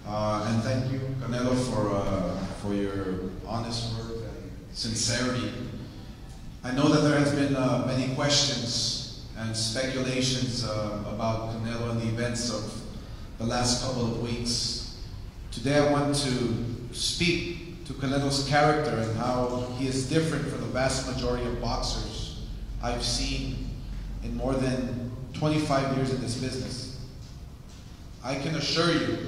And thank you, Canelo, for your honest work and sincerity. I know that there has been many questions and speculations about Canelo and the events of the last couple of weeks. Today I want to speak to Canelo's character and how he is different from the vast majority of boxers I've seen in more than 25 years in this business. I can assure you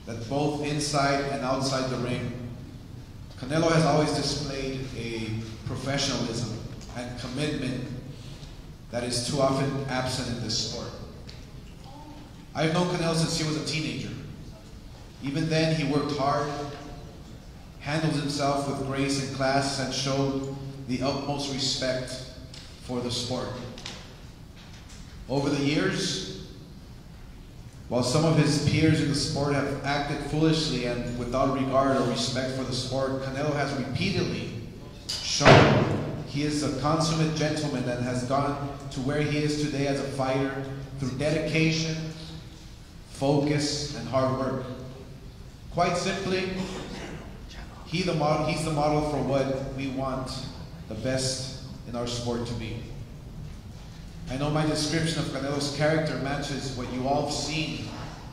that both inside and outside the ring, Canelo has always displayed a professionalism and commitment that is too often absent in this sport. I've known Canelo since he was a teenager. Even then, he worked hard, handled himself with grace and class, and showed the utmost respect for the sport. Over the years, while some of his peers in the sport have acted foolishly and without regard or respect for the sport, Canelo has repeatedly shown he is a consummate gentleman and has gone to where he is today as a fighter through dedication, focus, and hard work. Quite simply, he's the model for what we want the best in our sport to be. I know my description of Canelo's character matches what you all have seen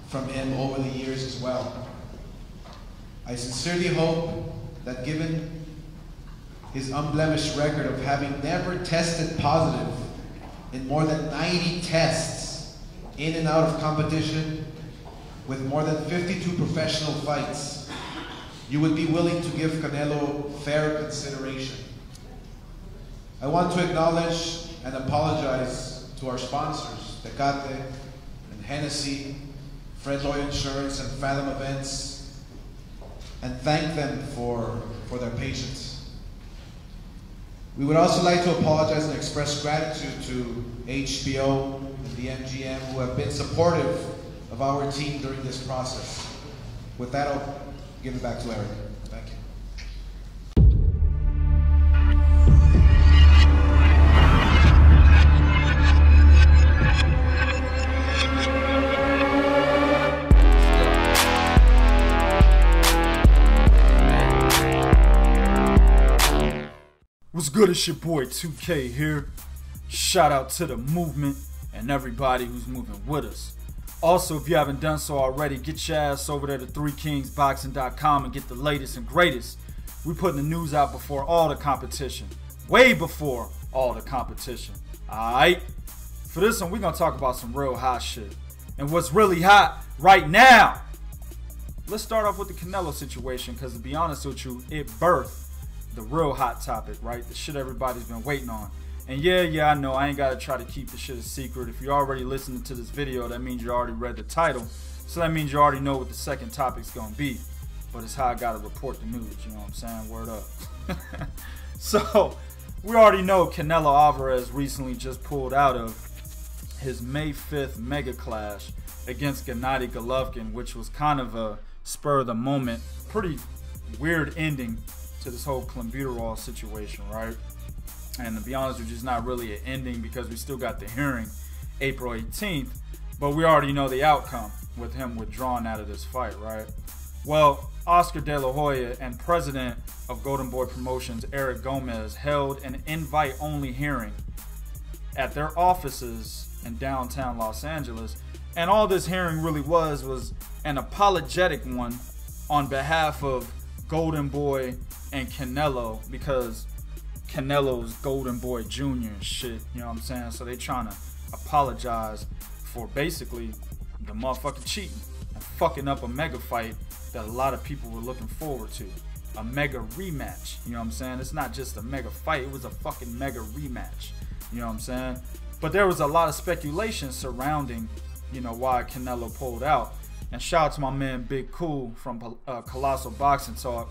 from him over the years as well. I sincerely hope that given his unblemished record of having never tested positive in more than 90 tests in and out of competition with more than 52 professional fights, you would be willing to give Canelo fair consideration. I want to acknowledge and apologize to our sponsors, Tecate and Hennessy, Fred Lloyd Insurance and Fathom Events, and thank them for their patience. We would also like to apologize and express gratitude to HBO and the MGM who have been supportive of our team during this process. With that, I'll give it back to Eric. Thank you. What's good? It's your boy 2K here. Shout out to the movement and everybody who's moving with us. Also, if you haven't done so already, get your ass over there to 3kingsboxing.com and get the latest and greatest. We putting the news out before all the competition. Way before all the competition. Alright? For this one, we're going to talk about some real hot shit. And what's really hot right now. Let's start off with the Canelo situation, because to be honest with you, it birthed the real hot topic, right? The shit everybody's been waiting on. And yeah, I know I ain't gotta try to keep the shit a secret. If you're already listening to this video, that means you already read the title. So that means you already know what the second topic's gonna be. But it's how I gotta report the news, you know what I'm saying? Word up. So, we already know Canelo Alvarez recently just pulled out of his May 5th mega clash against Gennady Golovkin, which was kind of a spur of the moment, pretty weird ending to this whole clenbuterol situation, right? And to be honest with you, it's not really an ending because we still got the hearing April 18th, but we already know the outcome with him withdrawing out of this fight, right? Well, Oscar De La Hoya and president of Golden Boy Promotions, Eric Gomez, held an invite-only hearing at their offices in downtown Los Angeles. And all this hearing really was an apologetic one on behalf of Golden Boy and Canelo, because Canelo's Golden Boy Jr. and shit, you know what I'm saying? So they trying to apologize for basically the motherfucking cheating and fucking up a mega fight that a lot of people were looking forward to. A mega rematch, you know what I'm saying? It's not just a mega fight, it was a fucking mega rematch, you know what I'm saying? But there was a lot of speculation surrounding, you know, why Canelo pulled out. And shout out to my man Big Cool from Colossal Boxing Talk.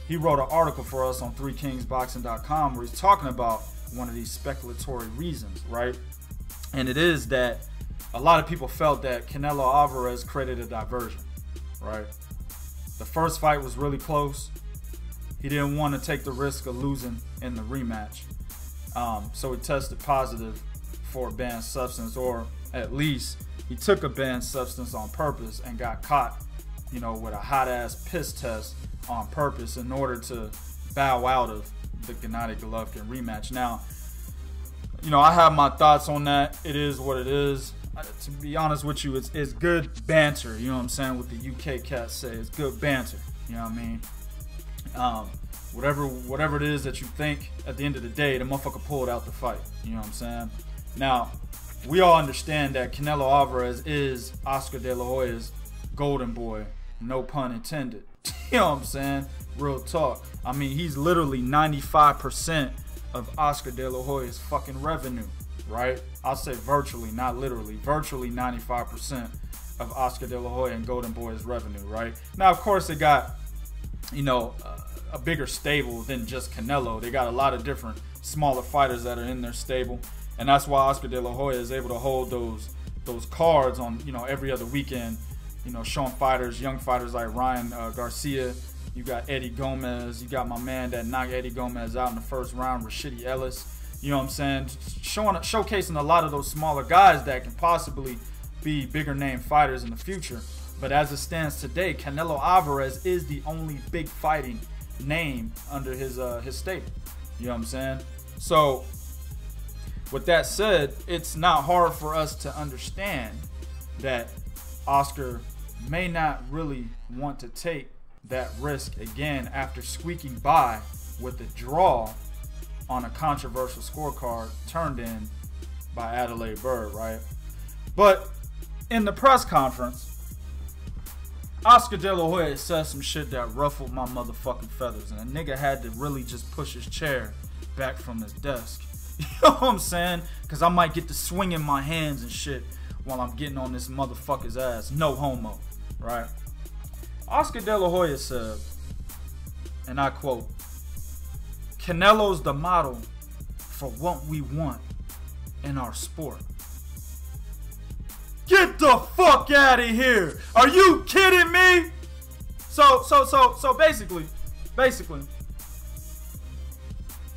He wrote an article for us on 3kingsboxing.com where he's talking about one of these speculatory reasons, right? And it is that a lot of people felt that Canelo Alvarez created a diversion, right? The first fight was really close. He didn't want to take the risk of losing in the rematch. So he tested positive for a banned substance, or at least he took a banned substance on purpose and got caught you know, with a hot-ass piss test on purpose in order to bow out of the Gennady Golovkin rematch. Now, you know, I have my thoughts on that. It is what it is. To be honest with you, it's good banter. You know what I'm saying? What the UK cats say, it's good banter. You know what I mean? Whatever it is that you think, at the end of the day, the motherfucker pulled out the fight. You know what I'm saying? Now, we all understand that Canelo Alvarez is Oscar De La Hoya's golden boy. No pun intended. You know what I'm saying? Real talk. I mean, he's literally 95% of Oscar De La Hoya's fucking revenue, right? I'll say virtually, not literally. Virtually 95% of Oscar De La Hoya and Golden Boy's revenue, right? Now, of course, they got, you know, a bigger stable than just Canelo. They got a lot of different smaller fighters that are in their stable, and that's why Oscar De La Hoya is able to hold those cards on, you know, every other weekend, you know, showing fighters, young fighters like Ryan Garcia. You got Eddie Gomez. You got my man that knocked Eddie Gomez out in the first round, Rashidi Ellis. You know what I'm saying? Showcasing a lot of those smaller guys that can possibly be bigger name fighters in the future. But as it stands today, Canelo Alvarez is the only big fighting name under his stable. You know what I'm saying? So with that said, it's not hard for us to understand that Oscar may not really want to take that risk again after squeaking by with a draw on a controversial scorecard turned in by Adelaide Bird, right? But in the press conference, Oscar De La Hoya said some shit that ruffled my motherfucking feathers, and a nigga had to really just push his chair back from his desk. You know what I'm saying? Because I might get to swinging my hands and shit while I'm getting on this motherfucker's ass. No homo, right? Oscar De La Hoya said, and I quote, "Canelo's the model for what we want in our sport." Get the fuck out of here! Are you kidding me? So basically,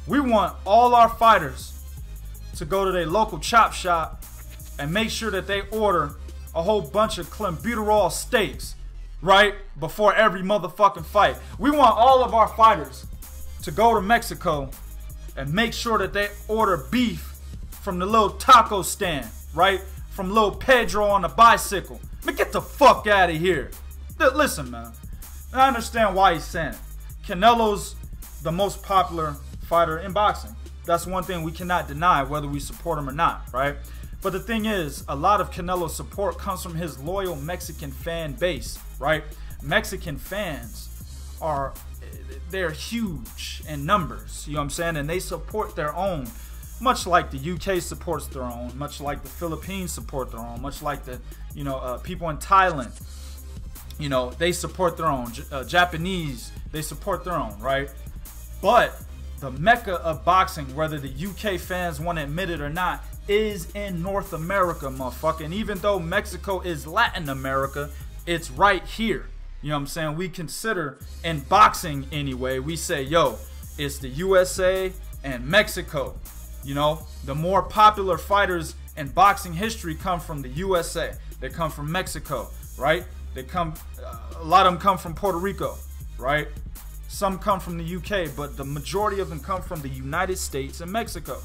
we want all our fighters to go to their local chop shop and make sure that they order a whole bunch of clenbuterol steaks, right, before every motherfucking fight. We want all of our fighters to go to Mexico and make sure that they order beef from the little taco stand, right? From little Pedro on the bicycle. Man, get the fuck out of here. Listen, man. I understand why he's saying it. Canelo's the most popular fighter in boxing. That's one thing we cannot deny, whether we support him or not, right? But the thing is, a lot of Canelo's support comes from his loyal Mexican fan base, right? Mexican fans they're huge in numbers, you know what I'm saying? And they support their own, much like the UK supports their own, much like the Philippines support their own, much like the, you know, people in Thailand, you know, they support their own. Japanese, they support their own, right? But the mecca of boxing, whether the UK fans want to admit it or not, is in North America, motherfucker. And even though Mexico is Latin America, it's right here. You know what I'm saying? We consider, in boxing anyway, we say, yo, it's the USA and Mexico. You know, the more popular fighters in boxing history come from the USA. They come from Mexico, right? They come, a lot of them come from Puerto Rico, right? Some come from the UK, but the majority of them come from the United States and Mexico.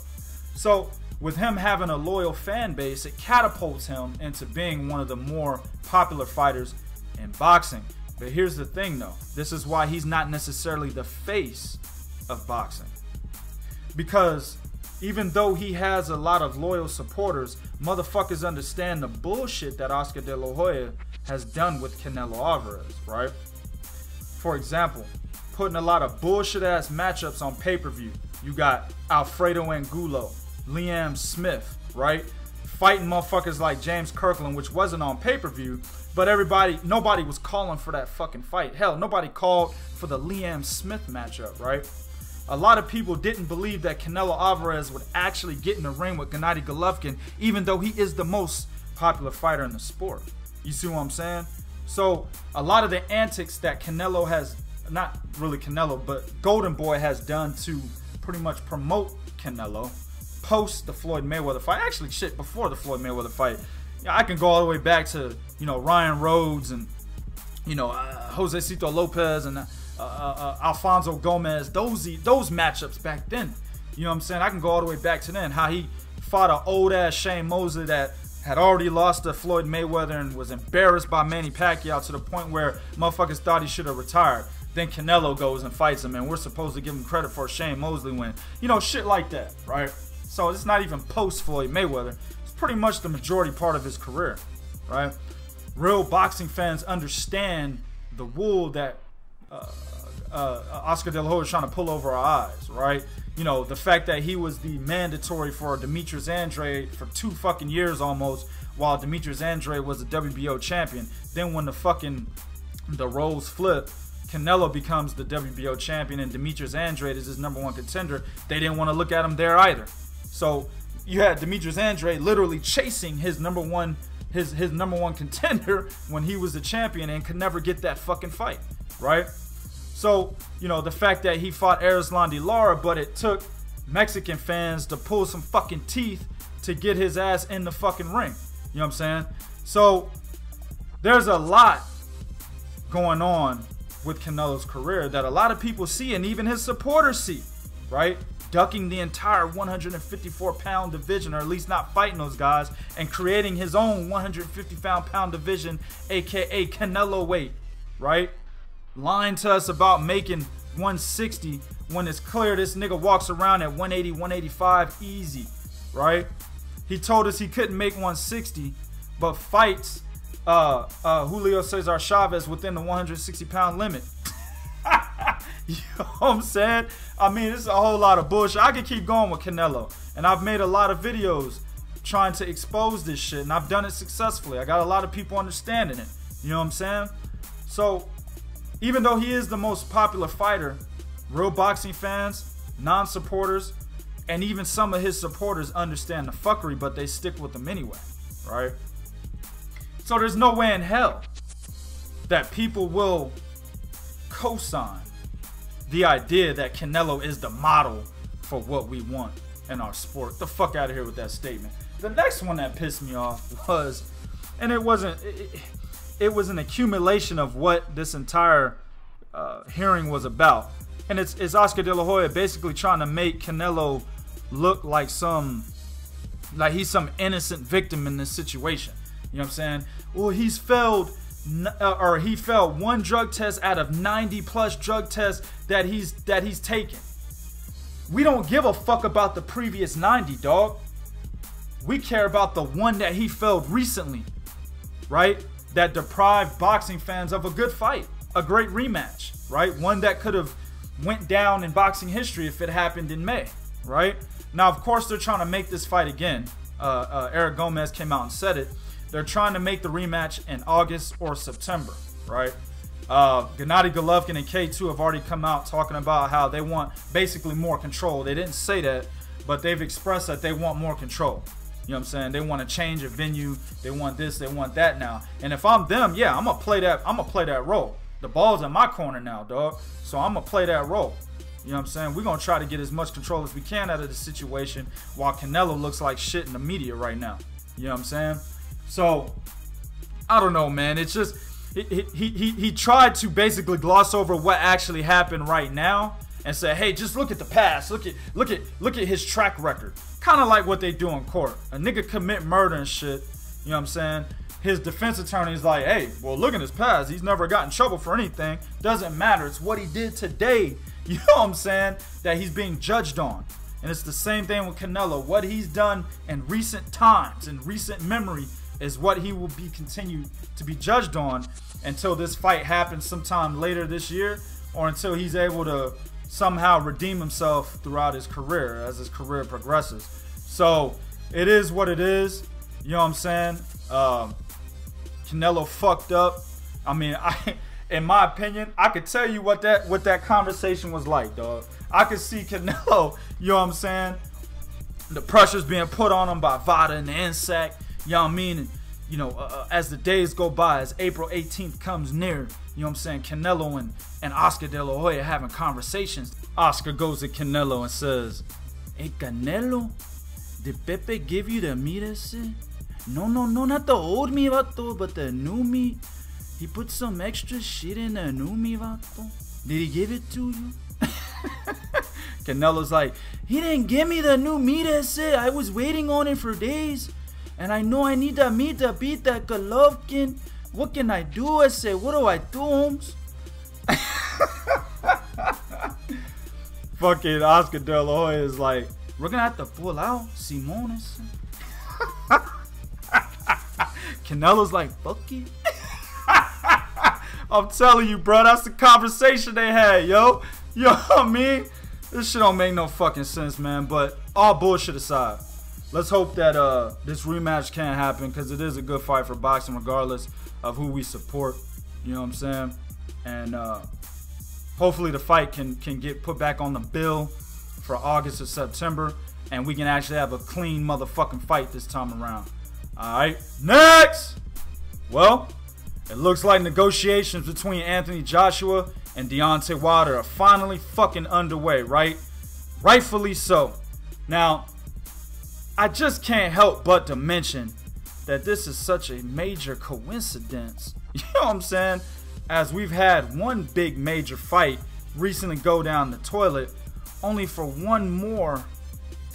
So with him having a loyal fan base, it catapults him into being one of the more popular fighters in boxing. But here's the thing, though. This is why he's not necessarily the face of boxing. Because even though he has a lot of loyal supporters, motherfuckers understand the bullshit that Oscar De La Hoya has done with Canelo Alvarez, right? For example, putting a lot of bullshit-ass matchups on pay-per-view. You got Alfredo Angulo, Liam Smith, right? Fighting motherfuckers like James Kirkland, which wasn't on pay-per-view, but nobody was calling for that fucking fight. Hell, nobody called for the Liam Smith matchup, right? A lot of people didn't believe that Canelo Alvarez would actually get in the ring with Gennady Golovkin, even though he is the most popular fighter in the sport. You see what I'm saying? So a lot of the antics that Canelo has, not really Canelo, but Golden Boy has done to pretty much promote Canelo post the Floyd Mayweather fight. Actually, shit, before the Floyd Mayweather fight. Yeah, I can go all the way back to, you know, Ryan Rhodes and Josecito Lopez and Alfonso Gomez, those matchups back then. You know what I'm saying? I can go all the way back to then. How he fought an old-ass Shane Mosley that had already lost to Floyd Mayweather and was embarrassed by Manny Pacquiao to the point where motherfuckers thought he should have retired. Then Canelo goes and fights him, and we're supposed to give him credit for a Shane Mosley win. Shit like that, right? So it's not even post-Floyd Mayweather. It's pretty much the majority part of his career, right? Real boxing fans understand the wool that Oscar De La Hoya is trying to pull over our eyes, right? The fact that he was the mandatory for Demetrius Andrade for 2 fucking years almost, while Demetrius Andrade was the WBO champion. Then when the roles flip, Canelo becomes the WBO champion and Demetrius Andrade is his #1 contender. They didn't want to look at him there either. So you had Demetrius Andrade literally chasing his #1 contender when he was the champion and could never get that fucking fight, right? So, the fact that he fought Erislandy Lara, but it took Mexican fans to pull some fucking teeth to get his ass in the fucking ring. You know what I'm saying? So, there's a lot going on with Canelo's career that a lot of people see and even his supporters see, right? Ducking the entire 154-pound division, or at least not fighting those guys, and creating his own 150-pound division, aka Canelo weight, right? Lying to us about making 160 when it's clear this nigga walks around at 180, 185 easy, right? He told us he couldn't make 160, but fights Julio Cesar Chavez within the 160-pound limit. You know what I'm saying? I mean, this is a whole lot of bullshit. I could keep going with Canelo, and I've made a lot of videos trying to expose this shit, and I've done it successfully. I got a lot of people understanding it. You know what I'm saying? So, even though he is the most popular fighter, real boxing fans, non-supporters, and even some of his supporters understand the fuckery, but they stick with him anyway, right? So there's no way in hell that people will co-sign the idea that Canelo is the model for what we want in our sport. The fuck out of here with that statement. The next one that pissed me off was, and it was an accumulation of what this entire hearing was about. And it's Oscar De La Hoya basically trying to make Canelo look like he's some innocent victim in this situation. You know what I'm saying? Well, he failed 1 drug test out of 90 plus drug tests that he's taken. We don't give a fuck about the previous 90, dog. We care about the one that he failed recently, right? That deprived boxing fans of a good fight, a great rematch, right? One that could have went down in boxing history if it happened in May, right? Now, of course, they're trying to make this fight again. Eric Gomez came out and said it. They're trying to make the rematch in August or September, right? Gennady Golovkin and K2 have already come out talking about how they want basically more control. They didn't say that, but they've expressed that they want more control. You know what I'm saying? They want to change a venue. They want this. They want that now. And if I'm them, yeah, I'm gonna play that role. The ball's in my corner now, dog. So I'm gonna play that role. You know what I'm saying? We're gonna try to get as much control as we can out of the situation while Canelo looks like shit in the media right now. You know what I'm saying? So I don't know, man. It's just he tried to basically gloss over what actually happened right now and say, hey, just look at the past. Look at his track record. Kind of like what they do in court. A nigga commit murder and shit. You know what I'm saying? His defense attorney is like, hey, well, look at his past. He's never got in trouble for anything. Doesn't matter. It's what he did today. You know what I'm saying? That he's being judged on. And it's the same thing with Canelo. What he's done in recent times, in recent memory, is what he will be continued to be judged on until this fight happens sometime later this year, or until he's able to somehow redeem himself throughout his career as his career progresses. So it is what it is. You know what I'm saying? Canelo fucked up. I mean, in my opinion, I could tell you what that conversation was like, dog. I could see Canelo, you know what I'm saying? The pressure's being put on him by Vada and the NSAC. You know what I mean? And, you know, as the days go by, as April 18th comes near, you know what I'm saying? Canelo and Oscar De La Hoya having conversations. Oscar goes to Canelo and says, hey, Canelo, did Pepe give you the meat? No, not the old meat, but the new meat. he put some extra shit in the new mi vato. Did he give it to you? Canelo's like, he didn't give me the new meat. I was waiting on it for days. And I know I need that meat to beat that Golovkin. What can I do? I said, what do I do, Holmes? Fucking Oscar De La Hoya is like, we're gonna have to pull out Simones. Canelo's like, fuck it. I'm telling you, bro, that's the conversation they had, yo. You know what I mean? This shit don't make no fucking sense, man. But all bullshit aside, let's hope that this rematch can happen, because it is a good fight for boxing regardless of who we support. You know what I'm saying? And hopefully the fight can get put back on the bill for August or September, and we can actually have a clean motherfucking fight this time around. Alright, next! Well, it looks like negotiations between Anthony Joshua and Deontay Wilder are finally fucking underway, right? Rightfully so. Now, I just can't help but to mention that this is such a major coincidence. You know what I'm saying? As we've had one big major fight recently go down the toilet, only for one more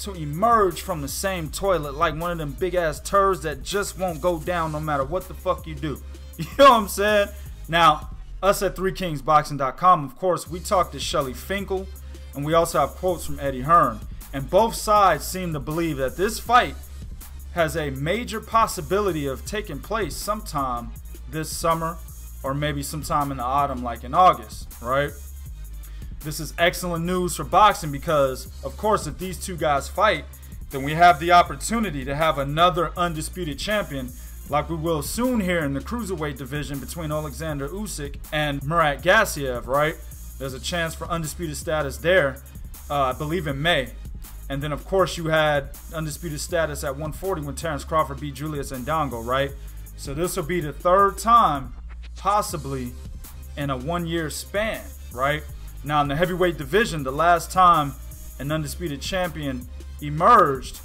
to emerge from the same toilet like one of them big ass turds that just won't go down no matter what the fuck you do. You know what I'm saying? Now, us at 3kingsboxing.com, of course, we talked to Shelly Finkel, and we also have quotes from Eddie Hearn. And both sides seem to believe that this fight has a major possibility of taking place sometime this summer, or maybe sometime in the autumn, like in August, right? This is excellent news for boxing because, of course, if these two guys fight, then we have the opportunity to have another undisputed champion, like we will soon here in the cruiserweight division between Alexander Usyk and Murat Gassiev, right? There's a chance for undisputed status there, I believe in May. And then, of course, you had undisputed status at 140 when Terrence Crawford beat Julius Ndongo, right? So this will be the third time, possibly, in a one-year span, right? Now, in the heavyweight division, the last time an undisputed champion emerged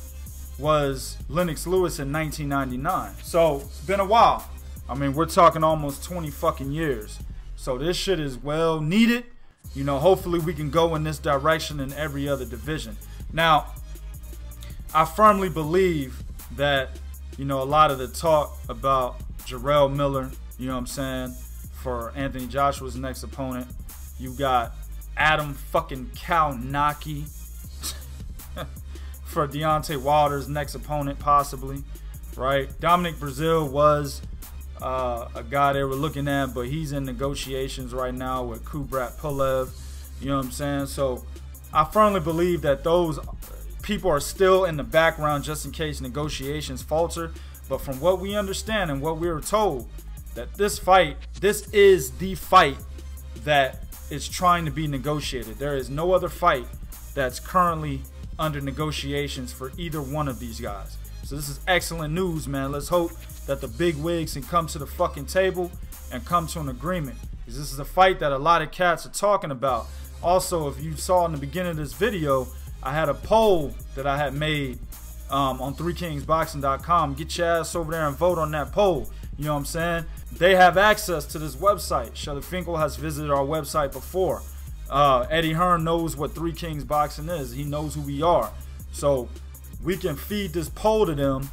was Lennox Lewis in 1999. So, it's been a while. I mean, we're talking almost 20 fucking years. So, this shit is well needed. You know, hopefully we can go in this direction in every other division. Now, I firmly believe that, you know, a lot of the talk about Jarrell Miller, you know what I'm saying, for Anthony Joshua's next opponent. You got Adam fucking Kaunaki for Deontay Wilder's next opponent, possibly, right? Dominic Brazil was a guy they were looking at, but he's in negotiations right now with Kubrat Pulev, you know what I'm saying? So I firmly believe that those people are still in the background just in case negotiations falter. But from what we understand and what we were told, that this is the fight that is trying to be negotiated. There is no other fight that's currently under negotiations for either one of these guys. So this is excellent news, man. Let's hope that the big wigs can come to the fucking table and come to an agreement, because this is a fight that a lot of cats are talking about. Also, if you saw in the beginning of this video, I had a poll that I had made on 3kingsboxing.com. Get your ass over there and vote on that poll. You know what I'm saying? They have access to this website. Shelly Finkel has visited our website before. Eddie Hearn knows what 3 Kings Boxing is. He knows who we are. So we can feed this poll to them,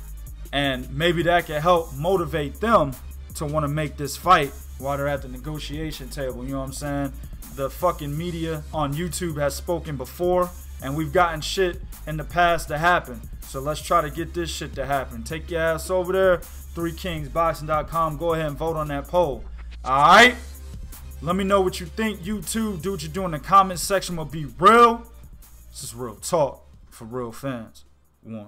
and maybe that can help motivate them to want to make this fight while they're at the negotiation table. You know what I'm saying? The fucking media on YouTube has spoken before, and we've gotten shit in the past to happen. So let's try to get this shit to happen. Take your ass over there, 3kingsboxing.com. Go ahead and vote on that poll. Alright? Let me know what you think. YouTube, do what you do in the comment section. Will be real. This is real talk for real fans. 1.